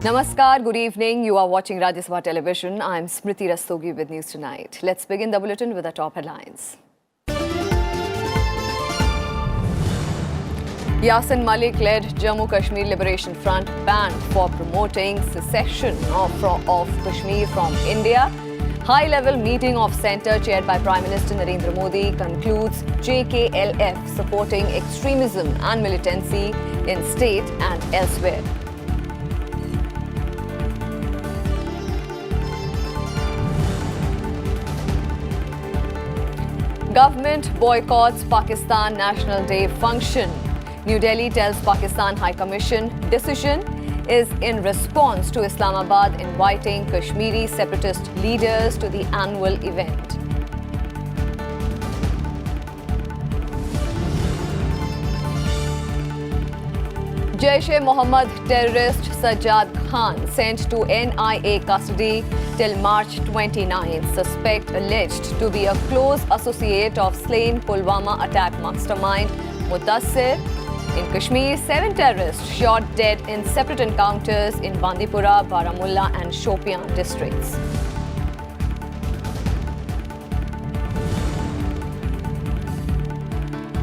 Namaskar, good evening. You are watching Rajya Sabha television. I'm Smriti Rastogi with News Tonight. Let's begin the bulletin with the top headlines. Yasin Malik led Jammu Kashmir Liberation Front banned for promoting secession of Kashmir from India. High-level meeting of centre chaired by Prime Minister Narendra Modi concludes JKLF supporting extremism and militancy in state and elsewhere. Government boycotts Pakistan National Day function. New Delhi tells Pakistan High Commission decision is in response to Islamabad inviting Kashmiri separatist leaders to the annual event. Jaish-e-Mohammed terrorist Sajjad Khan sent to NIA custody till March 29. Suspect alleged to be a close associate of slain Pulwama attack mastermind Mudassir. In Kashmir, 7 terrorists shot dead in separate encounters in Bandipora, Baramulla and Shopian districts.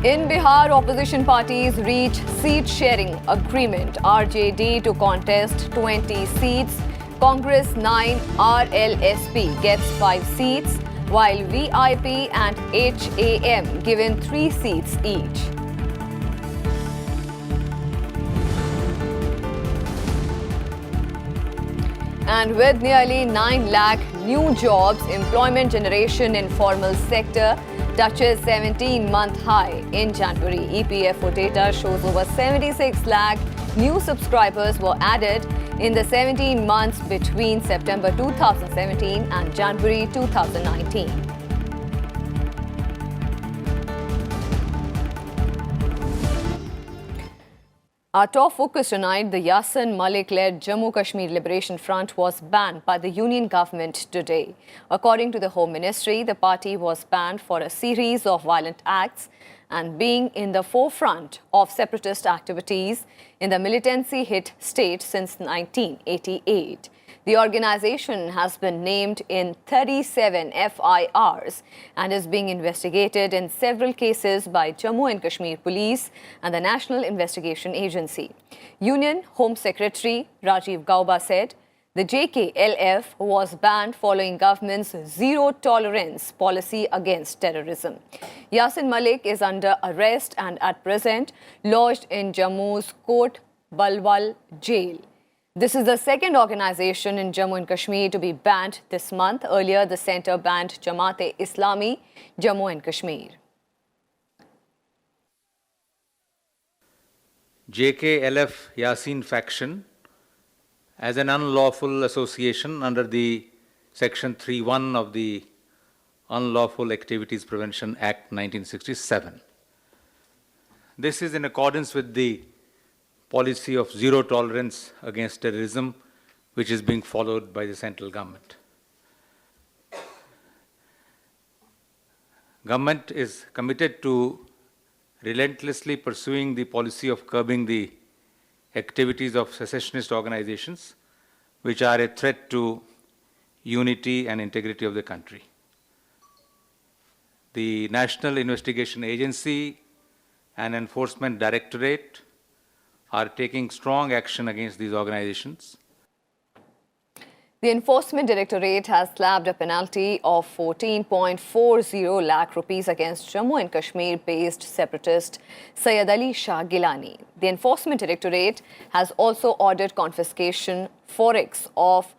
In Bihar, opposition parties reach seat-sharing agreement. RJD to contest 20 seats. Congress 9, RLSP gets 5 seats, while VIP and HAM given 3 seats each. And with nearly 9 lakh new jobs, employment generation in formal sector touches 17-month high in January. EPFO data shows over 76 lakh new subscribers were added in the 17 months between September 2017 and January 2019. Our top focus tonight, the Yasin Malik-led Jammu Kashmir Liberation Front was banned by the union government today. According to the Home Ministry, the party was banned for a series of violent acts and being in the forefront of separatist activities in the militancy-hit state since 1988. The organization has been named in 37 FIRs and is being investigated in several cases by Jammu and Kashmir Police and the National Investigation Agency. Union Home Secretary Rajiv Gauba said the JKLF was banned following government's zero-tolerance policy against terrorism. Yasin Malik is under arrest and at present lodged in Jammu's Kot Balwal jail. This is the second organization in Jammu and Kashmir to be banned this month. Earlier, the centre banned Jamaat-e-Islami, Jammu and Kashmir. JKLF Yasin faction as an unlawful association under the Section 3(1) of the Unlawful Activities Prevention Act 1967. This is in accordance with the policy of zero tolerance against terrorism, which is being followed by the central government. Government is committed to relentlessly pursuing the policy of curbing the activities of secessionist organizations, which are a threat to unity and integrity of the country. The National Investigation Agency and Enforcement Directorate are taking strong action against these organizations. The Enforcement Directorate has slapped a penalty of 14.40 lakh rupees against Jammu and Kashmir-based separatist Syed Ali Shah Gilani. The Enforcement Directorate has also ordered confiscation forex of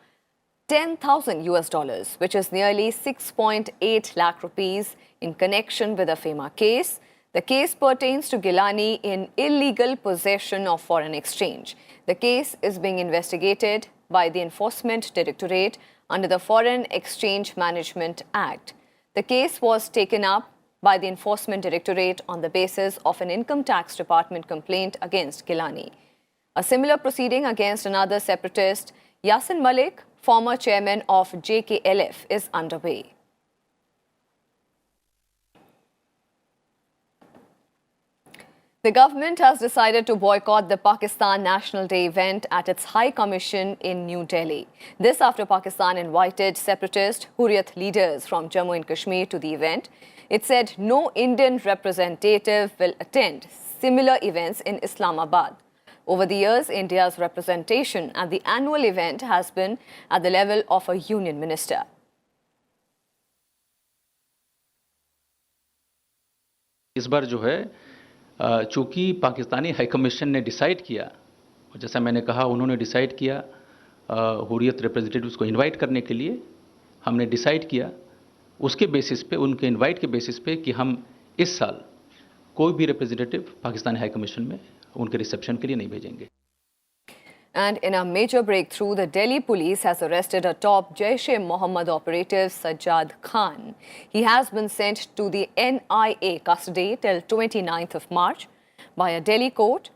$10,000, which is nearly 6.8 lakh rupees in connection with the FEMA case. The case pertains to Gilani in illegal possession of foreign exchange. The case is being investigated by the Enforcement Directorate under the Foreign Exchange Management Act. The case was taken up by the Enforcement Directorate on the basis of an Income Tax Department complaint against Gilani. A similar proceeding against another separatist, Yasin Malik, former chairman of JKLF, is underway. The government has decided to boycott the Pakistan National Day event at its High Commission in New Delhi. This after Pakistan invited separatist Hurriyat leaders from Jammu and Kashmir to the event. It said no Indian representative will attend similar events in Islamabad. Over the years, India's representation at the annual event has been at the level of a union minister. इस बार जो है चूंकि Pakistani high commission ने decide किया और जैसा मैंने कहा उन्होंने डिसाइड किया हुर्रियत रिप्रेजेंटेटिव्स को इनवाइट करने के लिए हमने डिसाइड किया उसके बेसिस पे उनके इनवाइट के बेसिस पे कि हम इस साल कोई भी रिप्रेजेंटेटिव पाकिस्तानी हाई कमीशन में उनके रिसेप्शन के लिए नहीं भेजेंगे. And in a major breakthrough, the Delhi police has arrested a top Jaish-e-Mohammed operative, Sajjad Khan. He has been sent to the NIA custody till 29th of March by a Delhi court.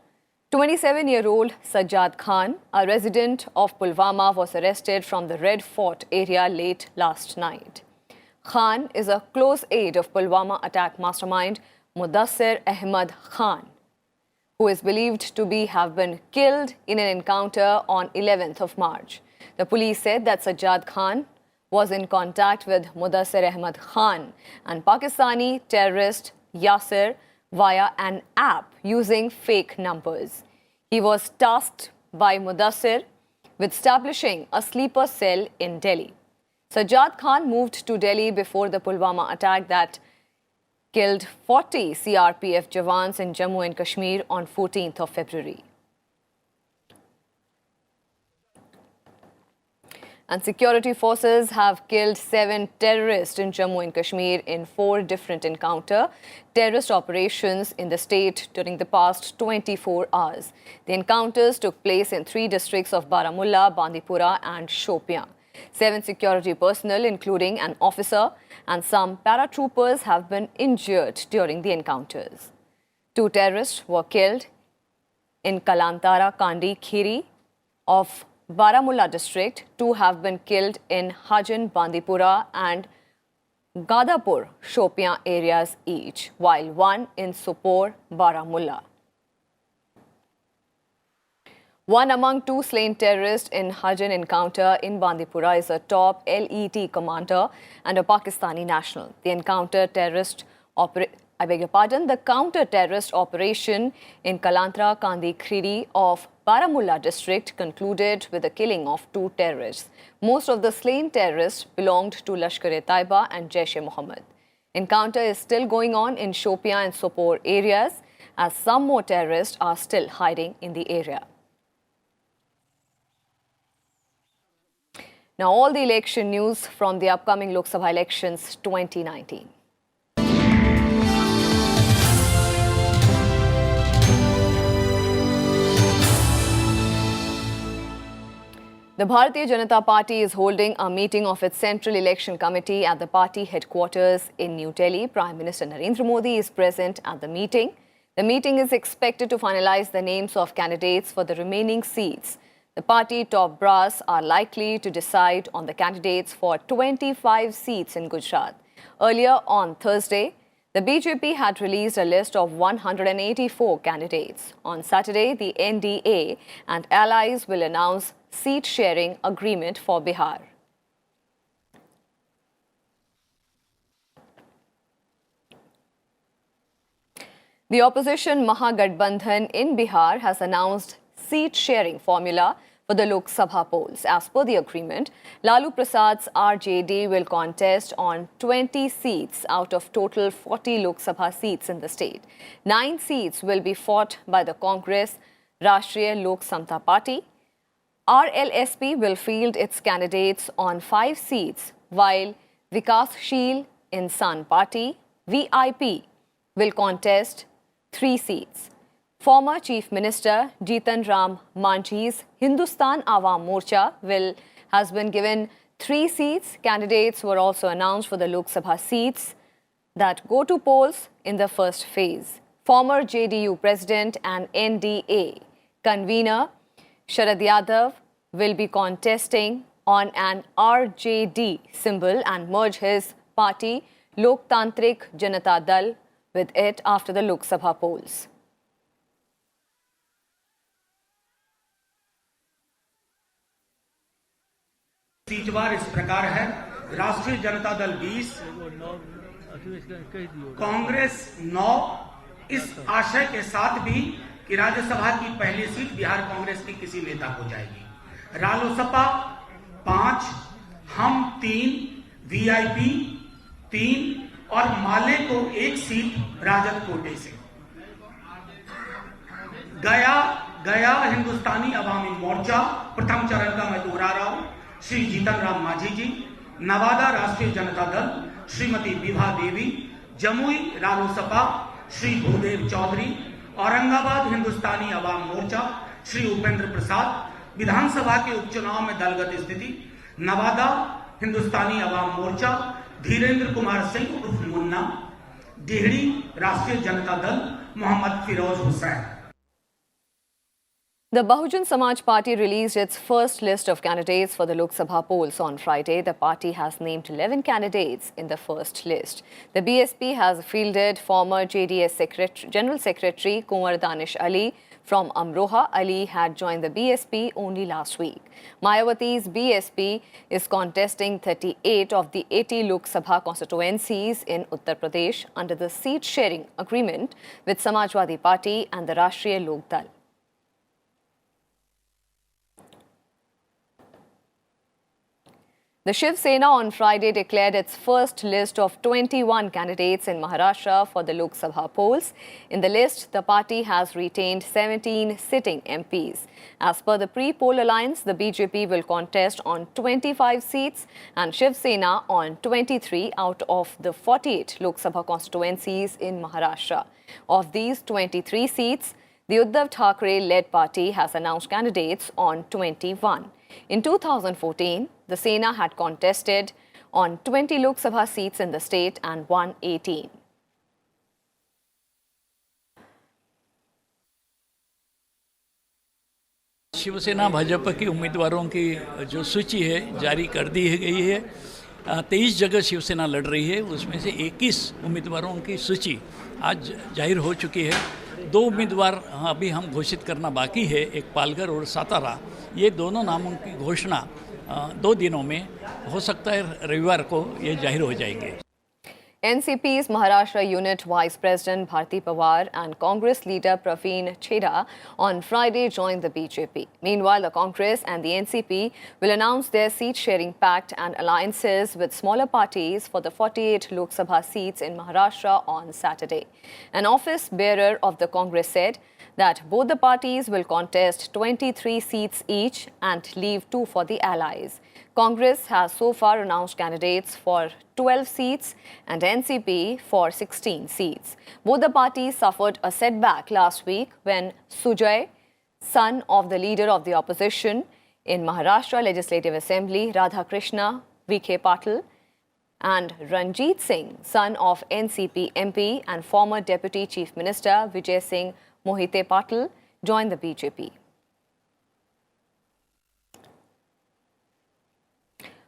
27-year-old Sajjad Khan, a resident of Pulwama, was arrested from the Red Fort area late last night. Khan is a close aide of Pulwama attack mastermind Mudassir Ahmad Khan, who is believed to have been killed in an encounter on 11th of March. The police said that Sajjad Khan was in contact with Mudassir Ahmad Khan and Pakistani terrorist Yasir via an app using fake numbers. He was tasked by Mudassir with establishing a sleeper cell in Delhi. Sajjad Khan moved to Delhi before the Pulwama attack that killed 40 CRPF jawans in Jammu and Kashmir on 14th of February. And security forces have killed 7 terrorists in Jammu and Kashmir in 4 different terrorist operations in the state during the past 24 hours. The encounters took place in 3 districts of Baramulla, Bandipora and Shopian. 7 security personnel, including an officer and some paratroopers, have been injured during the encounters. 2 terrorists were killed in Kalantara Kandi Khiri of Baramulla district. 2 have been killed in Hajan, Bandipora and Gadapur, Shopian areas each, while 1 in Sopore, Baramulla. One among 2 slain terrorists in Hajan encounter in Bandipora is a top LET commander and a Pakistani national. The counter-terrorist operation in Kalantara Kandi Khiri of Baramulla district concluded with the killing of 2 terrorists. Most of the slain terrorists belonged to Lashkar-e-Taiba and Jaish-e-Mohammed. Encounter is still going on in Shopian and Sopore areas as some more terrorists are still hiding in the area. Now, all the election news from the upcoming Lok Sabha elections 2019. The Bharatiya Janata Party is holding a meeting of its Central Election Committee at the party headquarters in New Delhi. Prime Minister Narendra Modi is present at the meeting. The meeting is expected to finalize the names of candidates for the remaining seats. The party top brass are likely to decide on the candidates for 25 seats in Gujarat. Earlier on Thursday, the BJP had released a list of 184 candidates. On Saturday, the NDA and allies will announce seat-sharing agreement for Bihar. The opposition Mahagathbandhan in Bihar has announced seat-sharing formula for the Lok Sabha polls. As per the agreement, Lalu Prasad's RJD will contest on 20 seats out of total 40 Lok Sabha seats in the state. 9 seats will be fought by the Congress Rashtriya Lok Samta Party. RLSP will field its candidates on 5 seats, while Vikashsheel Insan Party, VIP, will contest 3 seats. Former Chief Minister Jitan Ram Manjhi's Hindustan Awam Morcha has been given 3 seats. Candidates were also announced for the Lok Sabha seats that go to polls in the first phase. Former JDU President and NDA convener Sharad Yadav will be contesting on an RJD symbol and merge his party Loktantrik Janata Dal with it after the Lok Sabha polls. सीटवार इस प्रकार है। राष्ट्रीय जनता दल 20, कांग्रेस 9, इस आशय के साथ भी कि राज्यसभा की पहली सीट बिहार कांग्रेस की किसी नेता को जाएगी। रालोसपा 5, हम 3, वीआईपी 3 और माले को 1 सीट राजद कोटे से। गया हिंदुस्तानी अवामी मोर्चा प्रथम चरण का मैं दोहरा रहा हूं, श्री जीतन राम मांझी जी। नवादा राष्ट्रीय जनता दल श्रीमती विभा देवी। जमुई रालोसपा श्री भूदेव चौधरी। औरंगाबाद हिंदुस्तानी अवाम मोर्चा श्री उपेंद्र प्रसाद। विधानसभा के उपचुनाव में दलगत स्थिति। नवादा हिंदुस्तानी अवाम मोर्चा धीरेन्द्र कुमार सिंह उर्फ मुन्ना। डेहरी राष्ट्रीय Janata Dal Mohammad Firoz Hussain. The Bahujan Samaj Party released its first list of candidates for the Lok Sabha polls on Friday. The party has named 11 candidates in the first list. The BSP has fielded former JDS General Secretary Kumar Danish Ali from Amroha. Ali had joined the BSP only last week. Mayawati's BSP is contesting 38 of the 80 Lok Sabha constituencies in Uttar Pradesh under the seat-sharing agreement with Samajwadi Party and the Rashtriya Lok Dal. The Shiv Sena on Friday declared its first list of 21 candidates in Maharashtra for the Lok Sabha polls. In the list, the party has retained 17 sitting MPs. As per the pre-poll alliance, the BJP will contest on 25 seats and Shiv Sena on 23 out of the 48 Lok Sabha constituencies in Maharashtra. Of these 23 seats, the Uddhav Thackeray-led party has announced candidates on 21. In 2014, the Sena had contested on 20 Lok Sabha seats in the state and won 18. Shiv Sena Bhajpa की उम्मीदवारों की जो सूची है जारी कर दी गई है। 23 जगह शिवसेना लड़ रही है, उसमें से 21 उम्मीदवारों की सूची आज जाहिर हो चुकी है। 2 उम्मीदवार अभी हम घोषित करना बाकी है, एक पालघर और सातारा। ये दोनों नामों की घोषणा 2 दिनों में हो सकता है, रविवार को ये जाहिर हो जाएंगे। NCP's Maharashtra Unit Vice President Bharti Pawar and Congress leader Praveen Chheda on Friday joined the BJP. Meanwhile, the Congress and the NCP will announce their seat-sharing pact and alliances with smaller parties for the 48 Lok Sabha seats in Maharashtra on Saturday. An office bearer of the Congress said that both the parties will contest 23 seats each and leave 2 for the allies. Congress has so far announced candidates for 12 seats and NCP for 16 seats. Both the parties suffered a setback last week when Sujay, son of the leader of the opposition in Maharashtra Legislative Assembly, Radhakrishna Vikhe Patil, and Ranjit Singh, son of NCP MP and former Deputy Chief Minister Vijay Singh Mohite Patil, joined the BJP.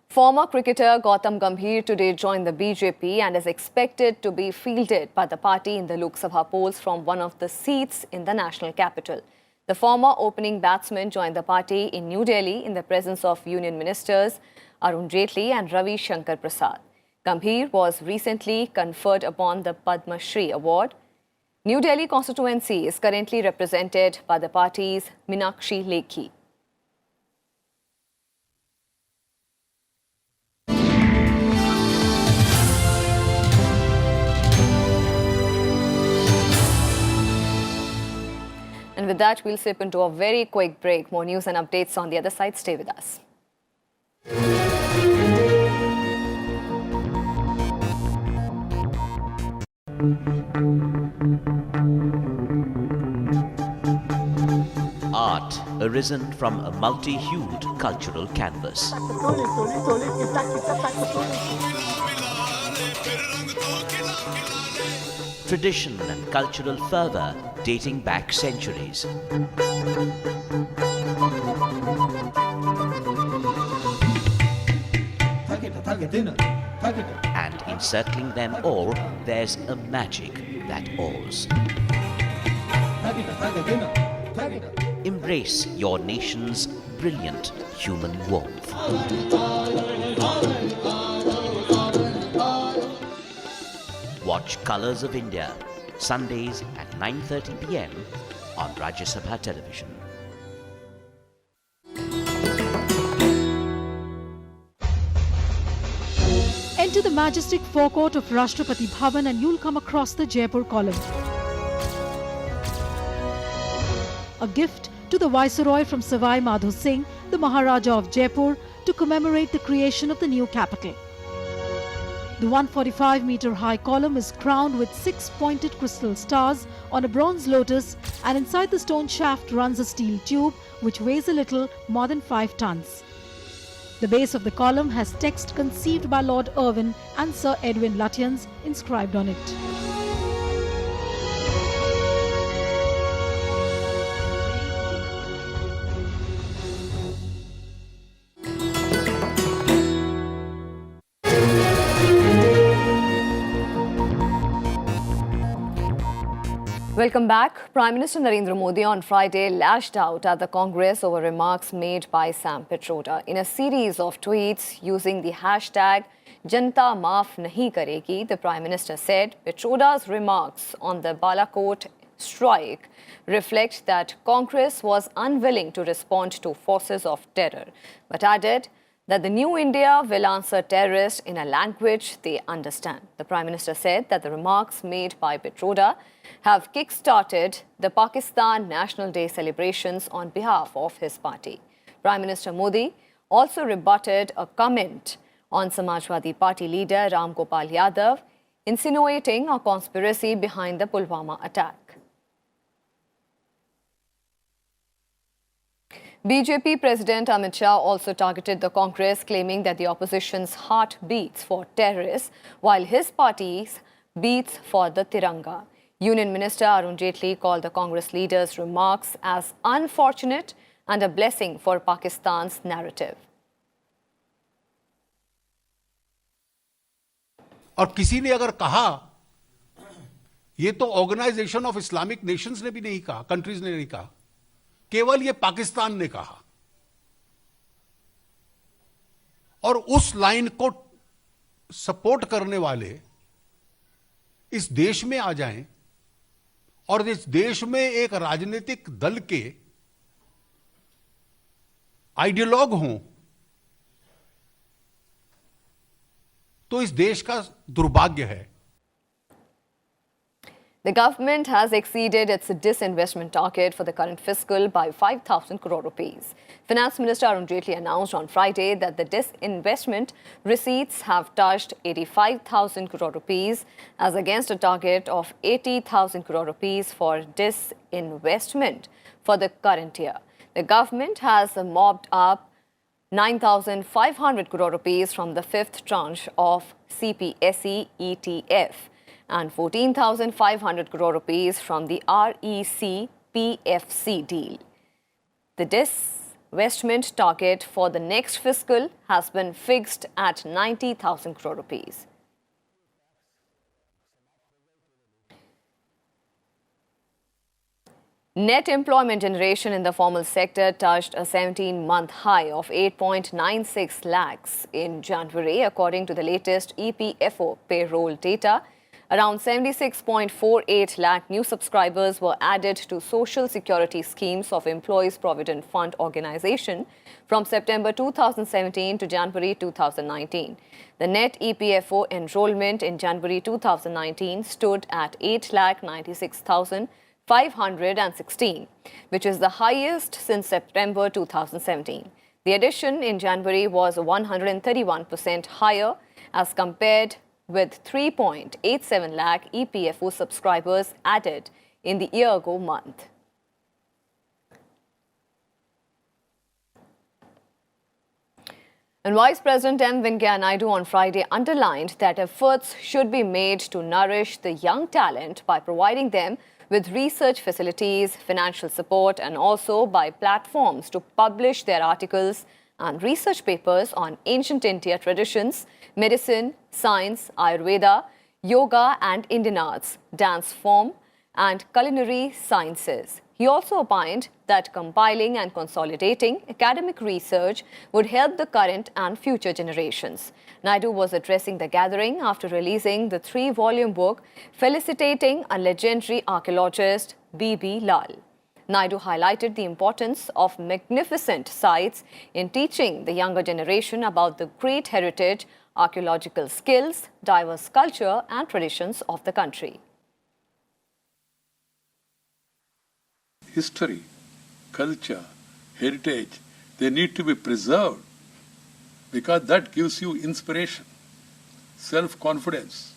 Former cricketer Gautam Gambhir today joined the BJP and is expected to be fielded by the party in the Lok Sabha polls from one of the seats in the national capital. The former opening batsman joined the party in New Delhi in the presence of Union Ministers Arun Jaitley and Ravi Shankar Prasad. Gambhir was recently conferred upon the Padma Shri Award. New Delhi constituency is currently represented by the party's Meenakshi Lekhi. And with that, we'll slip into a very quick break. More news and updates on the other side. Stay with us. Art arisen from a multi-hued cultural canvas. Tradition and cultural fervour dating back centuries. And encircling them all, there's a magic that awes. Embrace your nation's brilliant human warmth. Watch Colours of India, Sundays at 9:30 p.m. on Rajya Sabha television. Enter the majestic forecourt of Rashtrapati Bhavan and you'll come across the Jaipur column. A gift to the Viceroy from Savai Madho Singh, the Maharaja of Jaipur, to commemorate the creation of the new capital. The 145-meter high column is crowned with 6 pointed crystal stars on a bronze lotus, and inside the stone shaft runs a steel tube which weighs a little more than 5 tons. The base of the column has text conceived by Lord Irwin and Sir Edwin Lutyens inscribed on it. Welcome back. Prime Minister Narendra Modi on Friday lashed out at the Congress over remarks made by Sam Pitroda. In a series of tweets using the hashtag Janta Maaf Nahi Karegi, the Prime Minister said Pitroda's remarks on the Balakot strike reflect that Congress was unwilling to respond to forces of terror, but added that the new India will answer terrorists in a language they understand. The Prime Minister said that the remarks made by Pitroda have kick-started the Pakistan National Day celebrations on behalf of his party. Prime Minister Modi also rebutted a comment on Samajwadi Party leader Ram Gopal Yadav, insinuating a conspiracy behind the Pulwama attack. BJP President Amit Shah also targeted the Congress, claiming that the opposition's heart beats for terrorists, while his party's beats for the Tiranga. Union Minister Arun Jaitley called the Congress leader's remarks as unfortunate and a blessing for Pakistan's narrative. और किसी ने अगर कहा, ये तो organisation of Islamic Nations ने भी नहीं कहा, कंट्रीज ने नहीं कहा, केवल ये पाकिस्तान ने कहा. और उस लाइन को सपोर्ट करने वाले इस देश में आ जाएं और इस देश में एक राजनीतिक दल के आइडियोलॉग हों, तो इस देश का दुर्भाग्य है. The government has exceeded its disinvestment target for the current fiscal by 5,000 crore rupees. Finance Minister Arun Jaitley announced on Friday that the disinvestment receipts have touched 85,000 crore rupees as against a target of 80,000 crore rupees for disinvestment for the current year. The government has mopped up 9,500 crore rupees from the fifth tranche of CPSE ETF and 14,500 crore rupees from the REC PFC deal. The disinvestment target for the next fiscal has been fixed at 90,000 crore rupees. Net employment generation in the formal sector touched a 17-month high of 8.96 lakhs in January, according to the latest EPFO payroll data. Around 76.48 lakh new subscribers were added to Social Security schemes of Employees Provident Fund Organization from September 2017 to January 2019. The net EPFO enrollment in January 2019 stood at 8,96,516, which is the highest since September 2017. The addition in January was 131% higher as compared with 3.87 lakh EPFO subscribers added in the year-ago month. And Vice President M. Venkaiah Naidu on Friday underlined that efforts should be made to nourish the young talent by providing them with research facilities, financial support, and also by platforms to publish their articles and research papers on ancient India traditions, medicine, science, Ayurveda, yoga and Indian arts, dance form, and culinary sciences. He also opined that compiling and consolidating academic research would help the current and future generations. Naidu was addressing the gathering after releasing the 3-volume book felicitating a legendary archaeologist, B.B. Lal. Naidu highlighted the importance of magnificent sites in teaching the younger generation about the great heritage, archaeological skills, diverse culture and traditions of the country. History, culture, heritage, they need to be preserved because that gives you inspiration, self-confidence,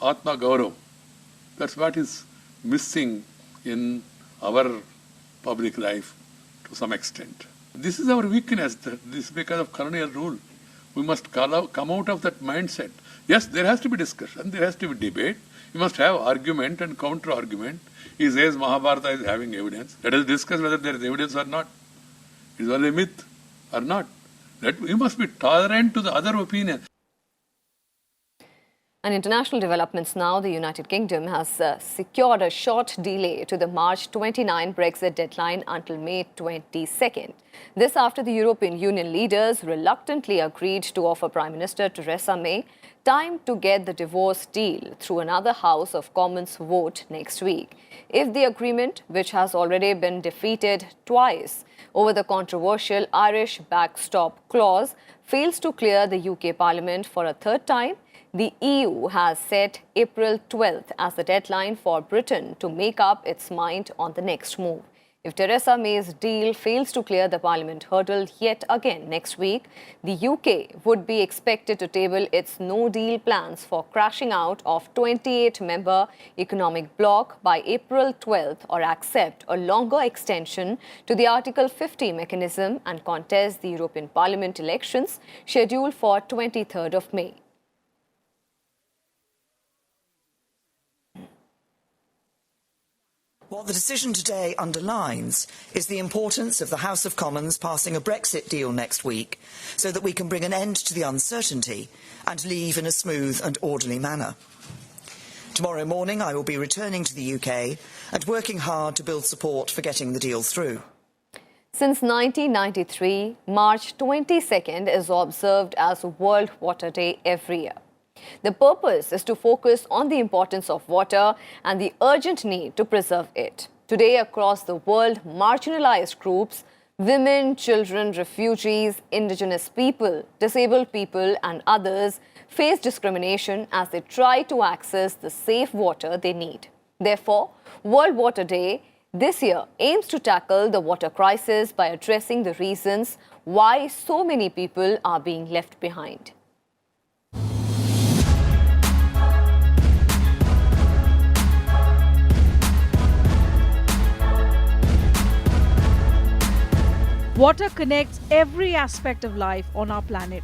Atma Gaurav. That's what is missing in our public life to some extent. This is our weakness. This is because of colonial rule. We must come out of that mindset. Yes, there has to be discussion, there has to be debate. You must have argument and counter-argument. He says Mahabharata is having evidence. Let us discuss whether there is evidence or not. It is only a myth or not. You must be tolerant to the other opinion. And international developments now, the United Kingdom has secured a short delay to the March 29 Brexit deadline until May 22nd. This after the European Union leaders reluctantly agreed to offer Prime Minister Theresa May time to get the divorce deal through another House of Commons vote next week. If the agreement, which has already been defeated twice over the controversial Irish backstop clause, fails to clear the UK Parliament for a third time, the EU has set April 12th as the deadline for Britain to make up its mind on the next move. If Theresa May's deal fails to clear the Parliament hurdle yet again next week, the UK would be expected to table its no-deal plans for crashing out of 28-member economic bloc by April 12th or accept a longer extension to the Article 50 mechanism and contest the European Parliament elections scheduled for 23rd of May. What the decision today underlines is the importance of the House of Commons passing a Brexit deal next week so that we can bring an end to the uncertainty and leave in a smooth and orderly manner. Tomorrow morning I will be returning to the UK and working hard to build support for getting the deal through. Since 1993, March 22nd is observed as World Water Day every year. The purpose is to focus on the importance of water and the urgent need to preserve it. Today, across the world, marginalized groups, women, children, refugees, indigenous people, disabled people and others face discrimination as they try to access the safe water they need. Therefore, World Water Day this year aims to tackle the water crisis by addressing the reasons why so many people are being left behind. Water connects every aspect of life on our planet.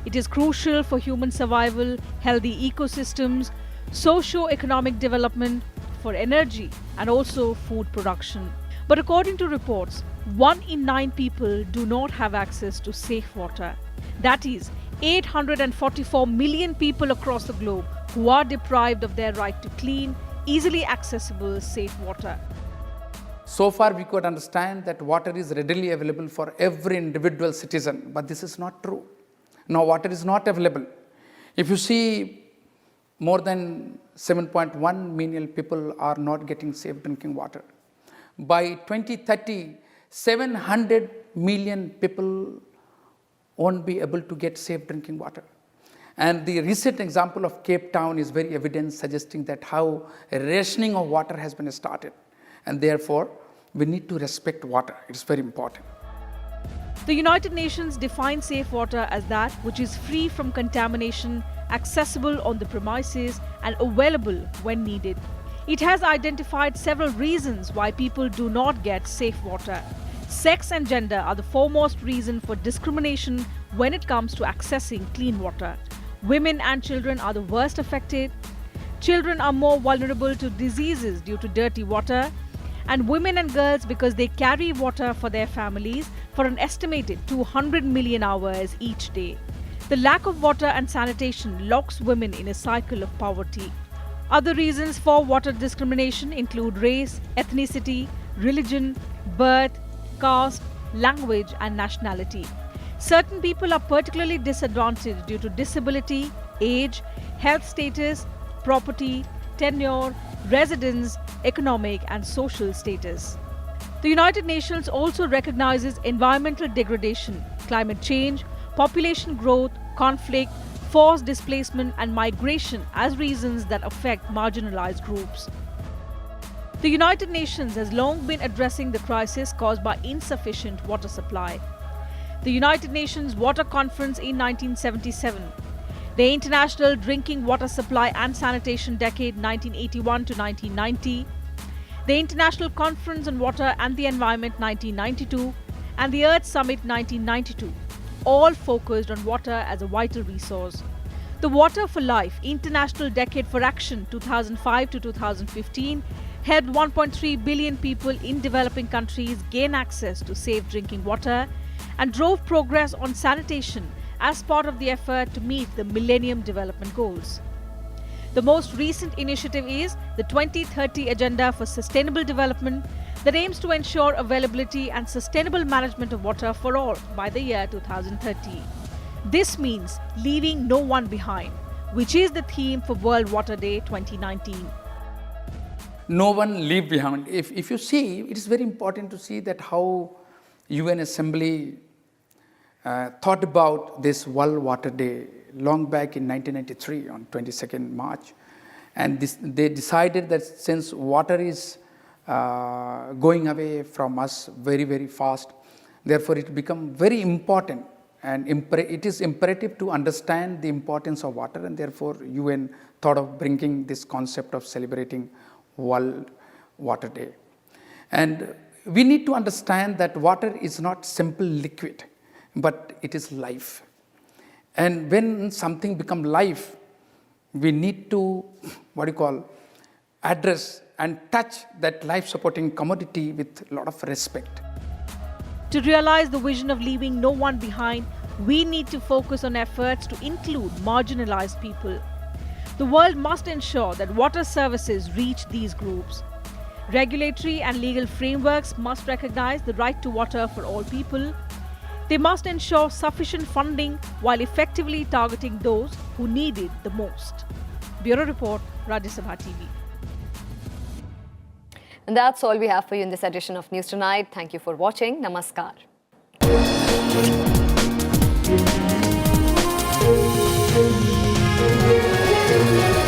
It is crucial for human survival, healthy ecosystems, socio-economic development, for energy and also food production. But according to reports, 1 in 9 people do not have access to safe water. That is, 844 million people across the globe who are deprived of their right to clean, easily accessible, safe water. So far, we could understand that water is readily available for every individual citizen, but this is not true. Now, water is not available. If you see, more than 7.1 million people are not getting safe drinking water. By 2030, 700 million people won't be able to get safe drinking water. And the recent example of Cape Town is very evident, suggesting that how rationing of water has been started. And therefore, we need to respect water. It's very important. The United Nations defines safe water as that which is free from contamination, accessible on the premises, and available when needed. It has identified several reasons why people do not get safe water. Sex and gender are the foremost reason for discrimination when it comes to accessing clean water. Women and children are the worst affected. Children are more vulnerable to diseases due to dirty water. And women and girls because they carry water for their families for an estimated 200 million hours each day. The lack of water and sanitation locks women in a cycle of poverty. Other reasons for water discrimination include race, ethnicity, religion, birth, caste, language and nationality. Certain people are particularly disadvantaged due to disability, age, health status, property, tenure, residence, economic and social status. The United Nations also recognizes environmental degradation, climate change, population growth, conflict, forced displacement and migration as reasons that affect marginalized groups. The United Nations has long been addressing the crisis caused by insufficient water supply. The United Nations Water Conference in 1977, the International Drinking Water Supply and Sanitation Decade 1981 to 1990, the International Conference on Water and the Environment 1992, and the Earth Summit 1992, all focused on water as a vital resource. The Water for Life International Decade for Action 2005 to 2015 helped 1.3 billion people in developing countries gain access to safe drinking water and drove progress on sanitation as part of the effort to meet the Millennium Development Goals. The most recent initiative is the 2030 Agenda for Sustainable Development that aims to ensure availability and sustainable management of water for all by the year 2030. This means leaving no one behind, which is the theme for World Water Day 2019. No one leave behind. If you see, it is very important to see that how UN Assembly thought about this World Water Day long back in 1993 on 22nd March. And they decided that since water is going away from us very, very fast, therefore it become very important and it is imperative to understand the importance of water, and therefore UN thought of bringing this concept of celebrating World Water Day. And we need to understand that water is not simple liquid, but it is life. And when something becomes life, we need to, address and touch that life-supporting commodity with a lot of respect. To realize the vision of leaving no one behind, we need to focus on efforts to include marginalized people. The world must ensure that water services reach these groups. Regulatory and legal frameworks must recognize the right to water for all people. They must ensure sufficient funding while effectively targeting those who need it the most. Bureau Report, Rajya Sabha TV. And that's all we have for you in this edition of News Tonight. Thank you for watching. Namaskar. Thank you.